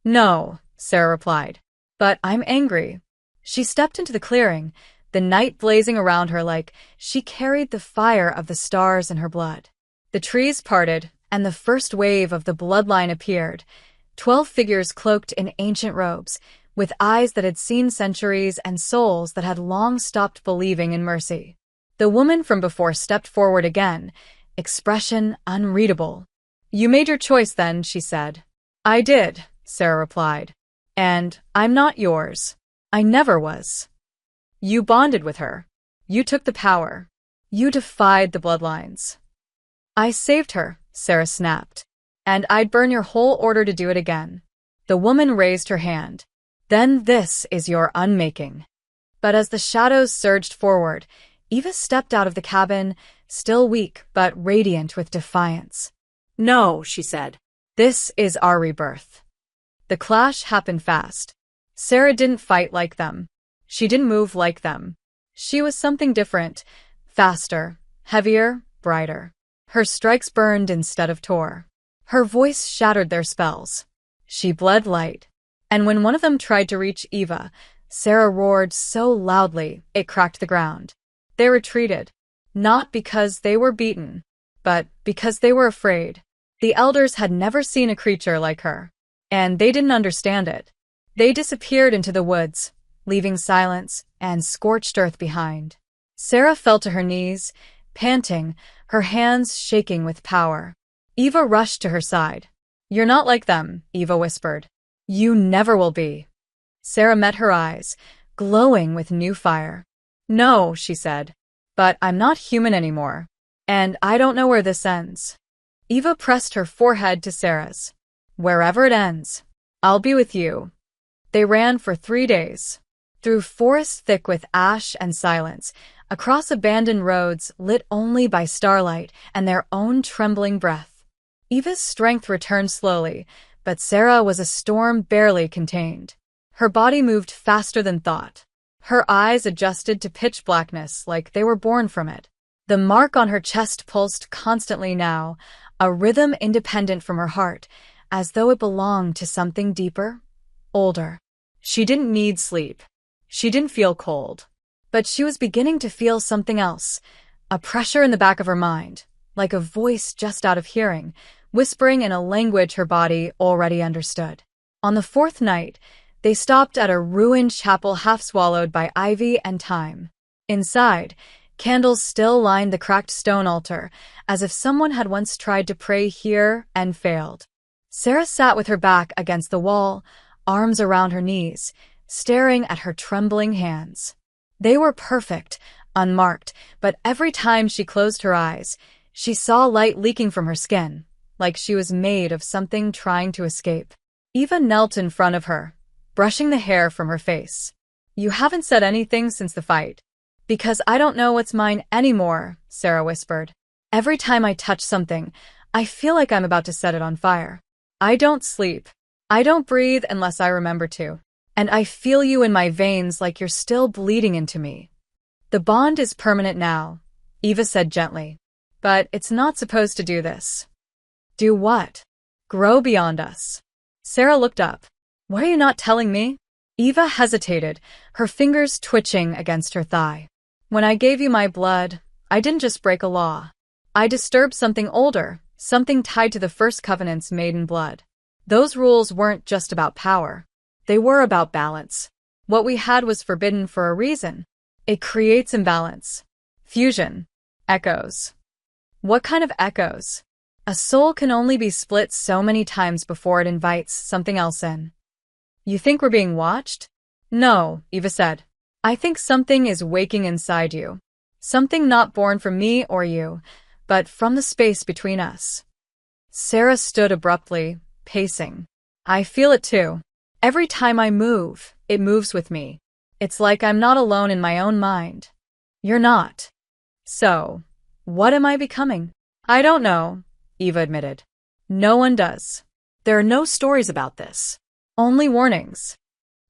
"No," Sarah replied, "but I'm angry." She stepped into the clearing, the night blazing around her like she carried the fire of the stars in her blood. The trees parted, and the first wave of the bloodline appeared, 12 figures cloaked in ancient robes, with eyes that had seen centuries and souls that had long stopped believing in mercy. The woman from before stepped forward again, expression unreadable. "You made your choice then," she said. "I did," Sarah replied. "And I'm not yours. I never was." "You bonded with her. You took the power. You defied the bloodlines." "I saved her," Sarah snapped. "And I'd burn your whole order to do it again." The woman raised her hand. "Then this is your unmaking." But as the shadows surged forward, Eva stepped out of the cabin, still weak but radiant with defiance. No, she said. This is our rebirth. The clash happened fast. Sarah didn't fight like them. She didn't move like them. She was something different, faster, heavier, brighter. Her strikes burned instead of tore. Her voice shattered their spells. She bled light. And when one of them tried to reach Eva, Sarah roared so loudly it cracked the ground. They retreated, not because they were beaten, but because they were afraid. The elders had never seen a creature like her, and they didn't understand it. They disappeared into the woods, leaving silence and scorched earth behind. Sarah fell to her knees, panting, her hands shaking with power. Eva rushed to her side. "You're not like them," Eva whispered. "You never will be." Sarah met her eyes, glowing with new fire. "No," she said, "but I'm not human anymore, and I don't know where this ends." Eva pressed her forehead to Sarah's. "Wherever it ends, I'll be with you." They ran for 3 days. Through forests thick with ash and silence, across abandoned roads lit only by starlight and their own trembling breath. Eva's strength returned slowly, but Sarah was a storm barely contained. Her body moved faster than thought. Her eyes adjusted to pitch blackness like they were born from it. The mark on her chest pulsed constantly now, a rhythm independent from her heart, as though it belonged to something deeper, older. She didn't need sleep. She didn't feel cold. But she was beginning to feel something else, a pressure in the back of her mind, like a voice just out of hearing, whispering in a language her body already understood. On the 4th night, they stopped at a ruined chapel half swallowed by ivy and time. Inside, candles still lined the cracked stone altar, as if someone had once tried to pray here and failed. Sarah sat with her back against the wall, arms around her knees, staring at her trembling hands. They were perfect, unmarked, but every time she closed her eyes, she saw light leaking from her skin, like she was made of something trying to escape. Eva knelt in front of her, brushing the hair from her face. "You haven't said anything since the fight." "Because I don't know what's mine anymore," Sarah whispered. "Every time I touch something, I feel like I'm about to set it on fire. I don't sleep. I don't breathe unless I remember to. And I feel you in my veins like you're still bleeding into me." "The bond is permanent now," Eva said gently. "But it's not supposed to do this." "Do what?" "Grow beyond us." Sarah looked up. "What are you not telling me?" Eva hesitated, her fingers twitching against her thigh. "When I gave you my blood, I didn't just break a law. I disturbed something older, something tied to the first covenants made in blood. Those rules weren't just about power. They were about balance. What we had was forbidden for a reason. It creates imbalance. Fusion. Echoes." "What kind of echoes?" "A soul can only be split so many times before it invites something else in." "You think we're being watched?" "No," Eva said. "I think something is waking inside you. Something not born from me or you, but from the space between us." Sarah stood abruptly, pacing. "I feel it too. Every time I move, it moves with me. It's like I'm not alone in my own mind." "You're not." "So, what am I becoming?" "I don't know," Eva admitted. "No one does. There are no stories about this. Only warnings."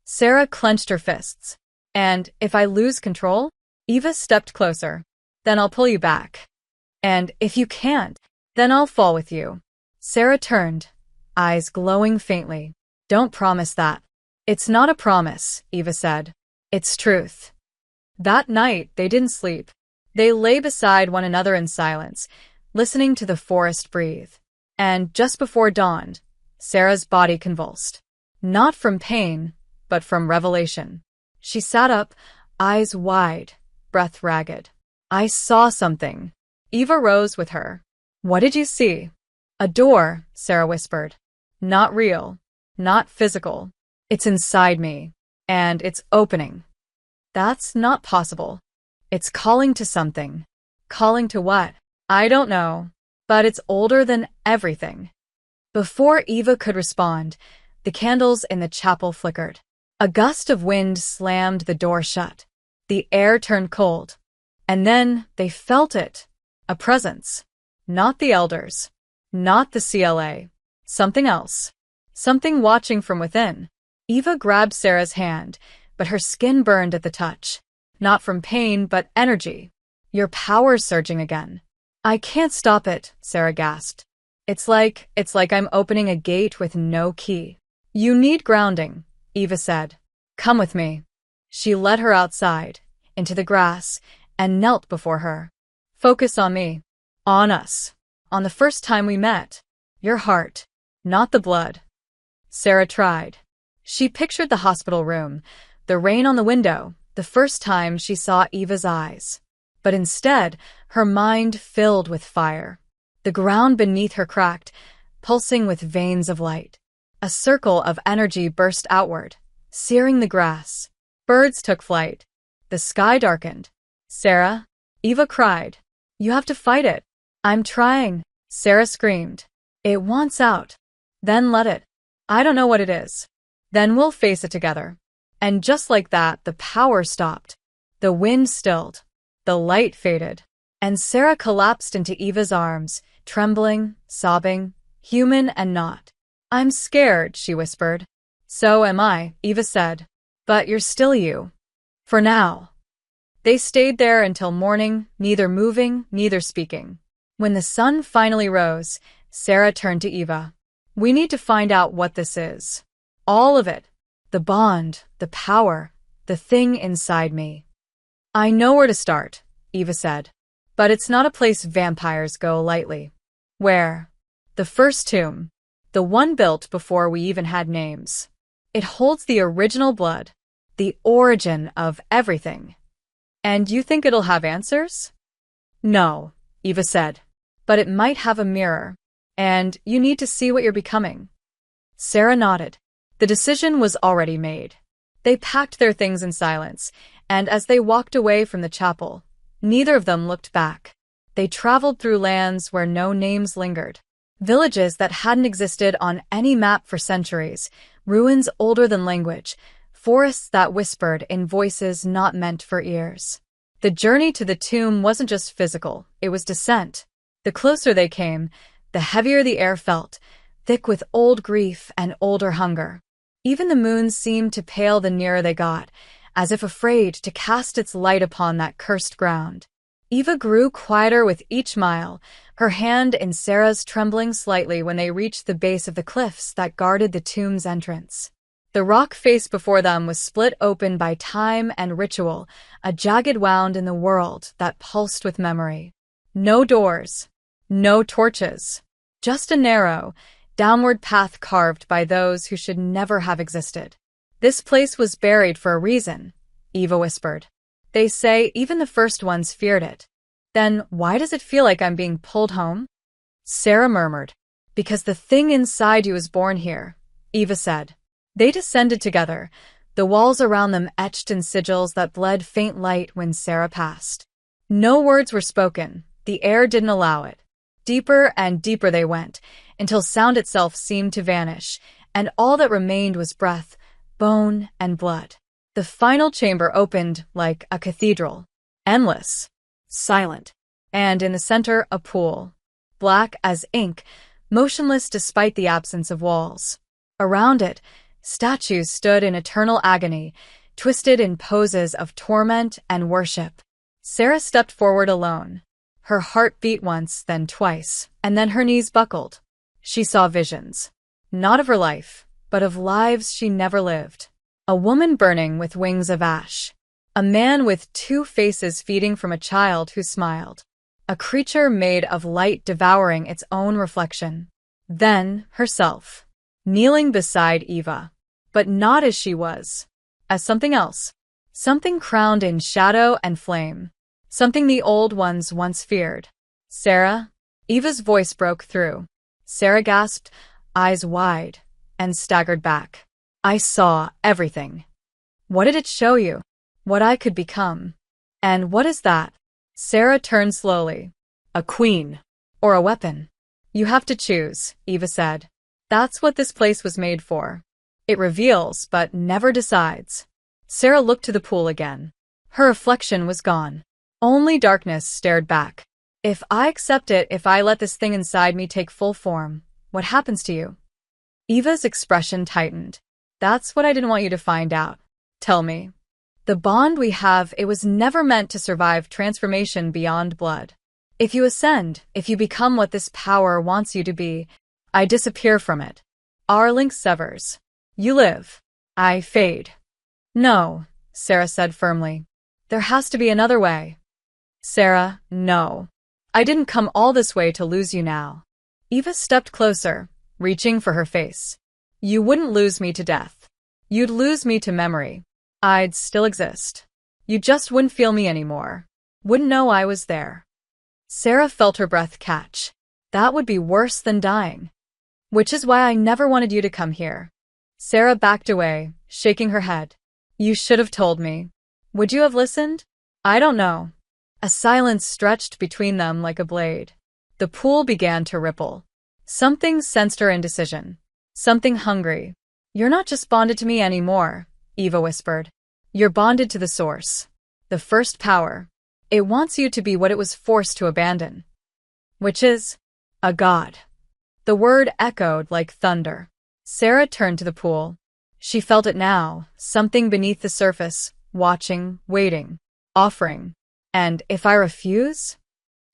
Sarah clenched her fists. "And if I lose control?" Eva stepped closer. "Then I'll pull you back. And if you can't, then I'll fall with you." Sarah turned, eyes glowing faintly. "Don't promise that." "It's not a promise," Eva said. "It's truth." That night, they didn't sleep. They lay beside one another in silence, listening to the forest breathe. And just before dawn, Sarah's body convulsed. Not from pain, but from revelation. She sat up, eyes wide, breath ragged. "I saw something." Eva rose with her. "What did you see?" "A door," Sarah whispered. "Not real. Not physical. It's inside me. And it's opening." "That's not possible." "It's calling to something." "Calling to what?" "I don't know. But it's older than everything." Before Eva could respond, the candles in the chapel flickered. A gust of wind slammed the door shut. The air turned cold. And then they felt it. A presence. Not the elders. Not the CLA. Something else. Something watching from within. Eva grabbed Sarah's hand, but her skin burned at the touch. Not from pain, but energy. Your power's surging again. I can't stop it, Sarah gasped. It's like I'm opening a gate with no key. You need grounding, Eva said. Come with me. She led her outside, into the grass, and knelt before her. Focus on me. On us. On the first time we met. Your heart, not the blood. Sarah tried. She pictured the hospital room, the rain on the window, the first time she saw Eva's eyes. But instead, her mind filled with fire. The ground beneath her cracked, pulsing with veins of light. A circle of energy burst outward, searing the grass. Birds took flight. The sky darkened. Sarah, Eva cried. You have to fight it. I'm trying. Sarah screamed. It wants out. Then let it. I don't know what it is. Then we'll face it together. And just like that, the power stopped. The wind stilled. The light faded. And Sarah collapsed into Eva's arms, trembling, sobbing, human and not. I'm scared, she whispered. So am I, Eva said. But you're still you. For now. They stayed there until morning, neither moving, neither speaking. When the sun finally rose, Sarah turned to Eva. We need to find out what this is. All of it. The bond, the power, the thing inside me. I know where to start, Eva said. But it's not a place vampires go lightly. Where? The first tomb. The one built before we even had names. It holds the original blood. The origin of everything. And you think it'll have answers? No, Eva said. But it might have a mirror. And you need to see what you're becoming. Sarah nodded. The decision was already made. They packed their things in silence, and as they walked away from the chapel, neither of them looked back. They traveled through lands where no names lingered. Villages that hadn't existed on any map for centuries, ruins older than language, forests that whispered in voices not meant for ears. The journey to the tomb wasn't just physical, it was descent. The closer they came, the heavier the air felt, thick with old grief and older hunger. Even the moon seemed to pale the nearer they got, as if afraid to cast its light upon that cursed ground. Eva grew quieter with each mile, her hand in Sarah's trembling slightly when they reached the base of the cliffs that guarded the tomb's entrance. The rock face before them was split open by time and ritual, a jagged wound in the world that pulsed with memory. No doors, no torches, just a narrow, downward path carved by those who should never have existed. This place was buried for a reason, Eva whispered. They say even the first ones feared it. Then why does it feel like I'm being pulled home? Sarah murmured. Because the thing inside you is born here, Eva said. They descended together, the walls around them etched in sigils that bled faint light when Sarah passed. No words were spoken, the air didn't allow it. Deeper and deeper they went, until sound itself seemed to vanish, and all that remained was breath, bone, and blood. The final chamber opened like a cathedral, endless, silent, and in the center a pool, black as ink, motionless despite the absence of walls. Around it, statues stood in eternal agony, twisted in poses of torment and worship. Sarah stepped forward alone. Her heart beat once, then twice, and then her knees buckled. She saw visions, not of her life, but of lives she never lived. A woman burning with wings of ash. A man with two faces feeding from a child who smiled. A creature made of light devouring its own reflection. Then herself, kneeling beside Eva. But not as she was. As something else. Something crowned in shadow and flame. Something the old ones once feared. Sarah? Eva's voice broke through. Sarah gasped, eyes wide, and staggered back. I saw everything. What did it show you? What I could become. And what is that? Sarah turned slowly. A queen. Or a weapon. You have to choose, Eva said. That's what this place was made for. It reveals, but never decides. Sarah looked to the pool again. Her reflection was gone. Only darkness stared back. If I accept it, if I let this thing inside me take full form, what happens to you? Eva's expression tightened. That's what I didn't want you to find out. Tell me. The bond we have, it was never meant to survive transformation beyond blood. If you ascend, if you become what this power wants you to be, I disappear from it. Our link severs. You live. I fade. No, Sarah said firmly. There has to be another way. Sarah, no. I didn't come all this way to lose you now. Eva stepped closer, reaching for her face. You wouldn't lose me to death. You'd lose me to memory. I'd still exist. You just wouldn't feel me anymore. Wouldn't know I was there. Sarah felt her breath catch. That would be worse than dying. Which is why I never wanted you to come here. Sarah backed away, shaking her head. You should have told me. Would you have listened? I don't know. A silence stretched between them like a blade. The pool began to ripple. Something sensed her indecision. Something hungry. You're not just bonded to me anymore, Eva whispered. You're bonded to the source. The first power. It wants you to be what it was forced to abandon. Which is a god. The word echoed like thunder. Sarah turned to the pool. She felt it now, something beneath the surface, watching, waiting, offering. And if I refuse?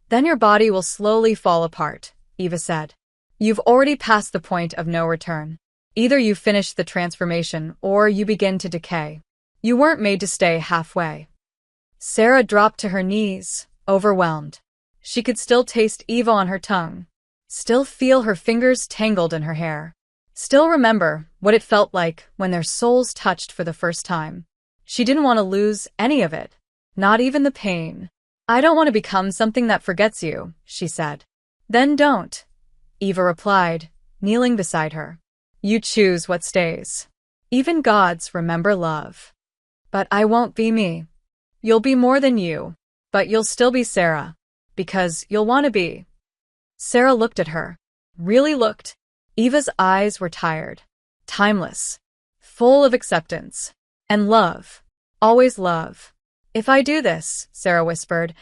Then your body will slowly fall apart, Eva said. You've already passed the point of no return. Either you finish the transformation or you begin to decay. You weren't made to stay halfway. Sarah dropped to her knees, overwhelmed. She could still taste Eva on her tongue, still feel her fingers tangled in her hair, still remember what it felt like when their souls touched for the first time. She didn't want to lose any of it, not even the pain. I don't want to become something that forgets you, she said. Then don't, Eva replied, kneeling beside her. You choose what stays. Even gods remember love. But I won't be me. You'll be more than you, but you'll still be Sarah, because you'll want to be. Sarah looked at her, really looked. Eva's eyes were tired, timeless, full of acceptance, and love, always love. If I do this, Sarah whispered,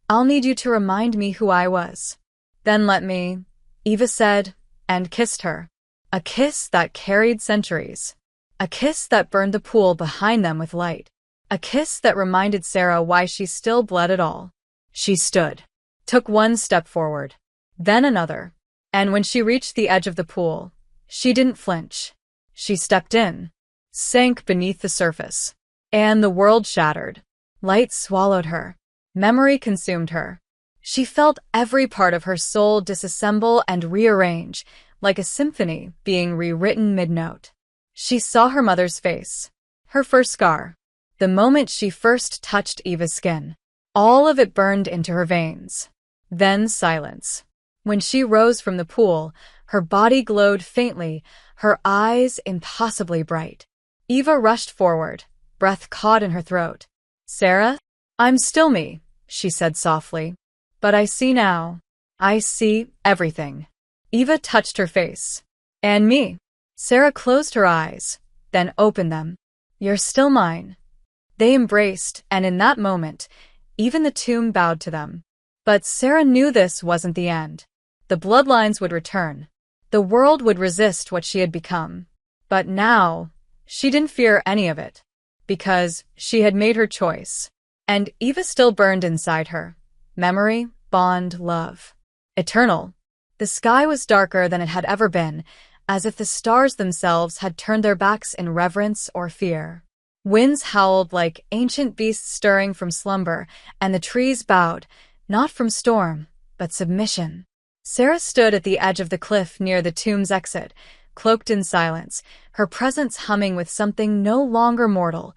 I'll need you to remind me who I was. Then let me, Eva said, and kissed her. A kiss that carried centuries. A kiss that burned the pool behind them with light. A kiss that reminded Sarah why she still bled at all. She stood, took one step forward, then another. And when she reached the edge of the pool, she didn't flinch. She stepped in, sank beneath the surface, and the world shattered. Light swallowed her. Memory consumed her. She felt every part of her soul disassemble and rearrange, like a symphony being rewritten mid-note. She saw her mother's face, her first scar, the moment she first touched Eva's skin. All of it burned into her veins. Then silence. When she rose from the pool, her body glowed faintly, her eyes impossibly bright. Eva rushed forward, breath caught in her throat. Sarah? I'm still me, she said softly. But I see now. I see everything. Eva touched her face. And me. Sarah closed her eyes, then opened them. You're still mine. They embraced, and in that moment, even the tomb bowed to them. But Sarah knew this wasn't the end. The bloodlines would return. The world would resist what she had become. But now, she didn't fear any of it. Because she had made her choice. And Eva still burned inside her. Memory, bond, love. Eternal. The sky was darker than it had ever been, as if the stars themselves had turned their backs in reverence or fear. Winds howled like ancient beasts stirring from slumber, and the trees bowed, not from storm, but submission. Sarah stood at the edge of the cliff near the tomb's exit, cloaked in silence, her presence humming with something no longer mortal,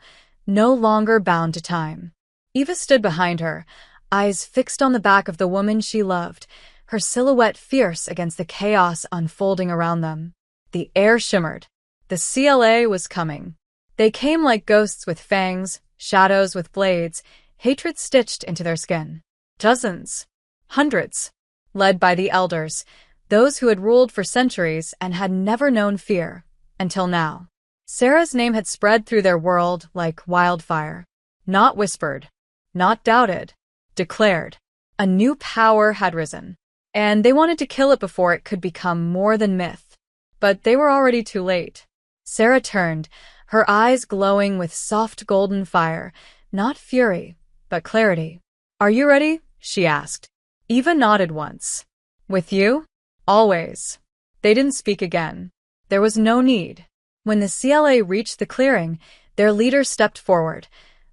no longer bound to time. Eva stood behind her, eyes fixed on the back of the woman she loved, her silhouette fierce against the chaos unfolding around them. The air shimmered. The CLA was coming. They came like ghosts with fangs, shadows with blades, hatred stitched into their skin. Dozens. Hundreds. Led by the elders, those who had ruled for centuries and had never known fear, until now. Sarah's name had spread through their world like wildfire. Not whispered. Not doubted. declared. A new power had risen, and they wanted to kill it before it could become more than myth. But they were already too late. Sarah turned, her eyes glowing with soft golden fire, not fury, but clarity. "Are you ready?" she asked. Eva nodded once. "With you? Always." They didn't speak again. There was no need. When the CLA reached the clearing, their leader stepped forward.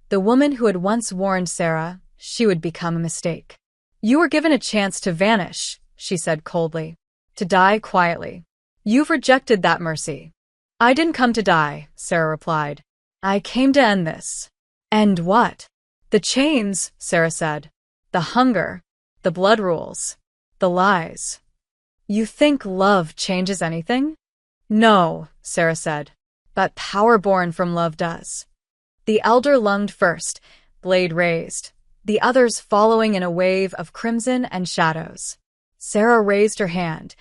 The woman who had once warned Sarah she would become a mistake. "You were given a chance to vanish," she said coldly. "To die quietly. You've rejected that mercy." "I didn't come to die," Sarah replied. "I came to end this." "End what?" "The chains," Sarah said. "The hunger. The blood rules. The lies." "You think love changes anything?" "No," Sarah said. "But power born from love does." The elder lunged first, blade raised, the others following in a wave of crimson and shadows. Sarah raised her hand,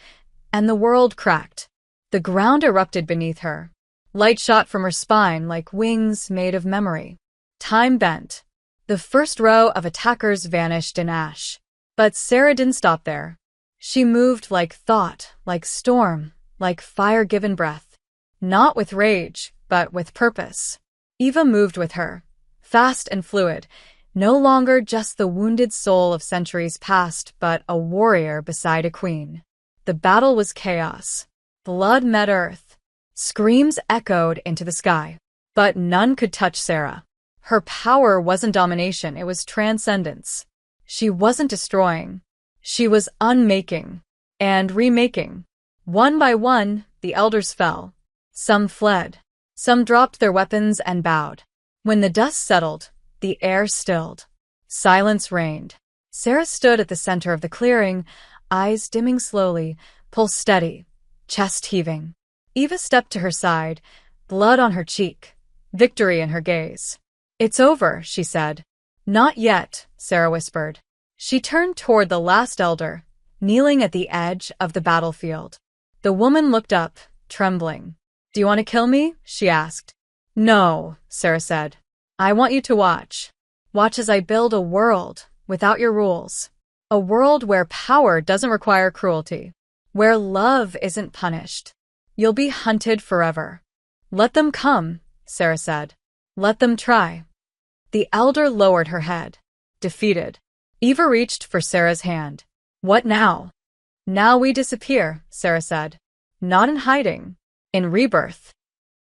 and the world cracked. The ground erupted beneath her. Light shot from her spine like wings made of memory. Time bent. The first row of attackers vanished in ash. But Sarah didn't stop there. She moved like thought, like storm, like fire given breath. Not with rage, but with purpose. Eva moved with her, fast and fluid, no longer just the wounded soul of centuries past, but a warrior beside a queen. The battle was chaos. Blood met earth. Screams echoed into the sky. But none could touch Sarah. Her power wasn't domination, it was transcendence. She wasn't destroying. She was unmaking and remaking. One by one, the elders fell. Some fled. Some dropped their weapons and bowed. When the dust settled, the air stilled. Silence reigned. Sarah stood at the center of the clearing, eyes dimming slowly, pulse steady, chest heaving. Eva stepped to her side, blood on her cheek, victory in her gaze. "It's over," she said. "Not yet," Sarah whispered. She turned toward the last elder, kneeling at the edge of the battlefield. The woman looked up, trembling. "Do you want to kill me?" she asked. "No," Sarah said. "I want you to watch. Watch as I build a world without your rules. A world where power doesn't require cruelty. Where love isn't punished. You'll be hunted forever." "Let them come," Sarah said. "Let them try." The elder lowered her head, defeated. Eva reached for Sarah's hand. "What now?" "Now we disappear," Sarah said. "Not in hiding. In rebirth."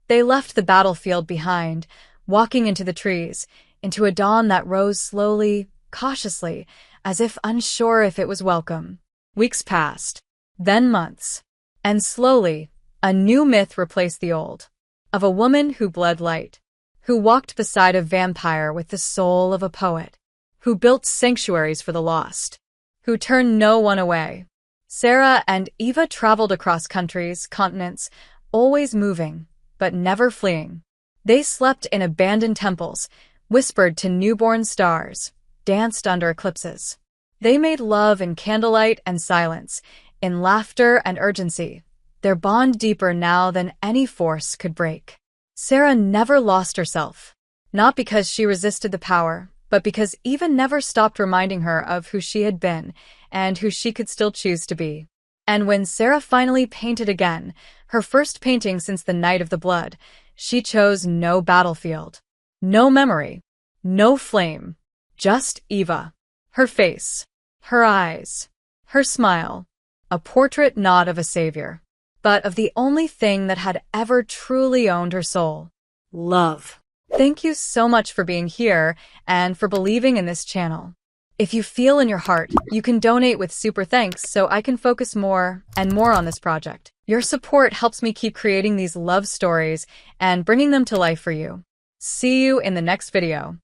They left the battlefield behind, walking into the trees, into a dawn that rose slowly, cautiously, as if unsure if it was welcome. Weeks passed, then months, and slowly, a new myth replaced the old. Of a woman who bled light, who walked beside a vampire with the soul of a poet, who built sanctuaries for the lost, who turned no one away. Sarah and Eva traveled across countries, continents, always moving, but never fleeing. They slept in abandoned temples, whispered to newborn stars, danced under eclipses. They made love in candlelight and silence, in laughter and urgency, their bond deeper now than any force could break. Sarah never lost herself, not because she resisted the power, but because Eva never stopped reminding her of who she had been and who she could still choose to be. And when Sarah finally painted again, her first painting since the Night of the Blood, she chose no battlefield, no memory, no flame, just Eva. Her face, her eyes, her smile, a portrait not of a savior, but of the only thing that had ever truly owned her soul: love. Thank you so much for being here and for believing in this channel. If you feel in your heart, you can donate with super thanks so I can focus more and more on this project. Your support helps me keep creating these love stories and bringing them to life for you. See you in the next video.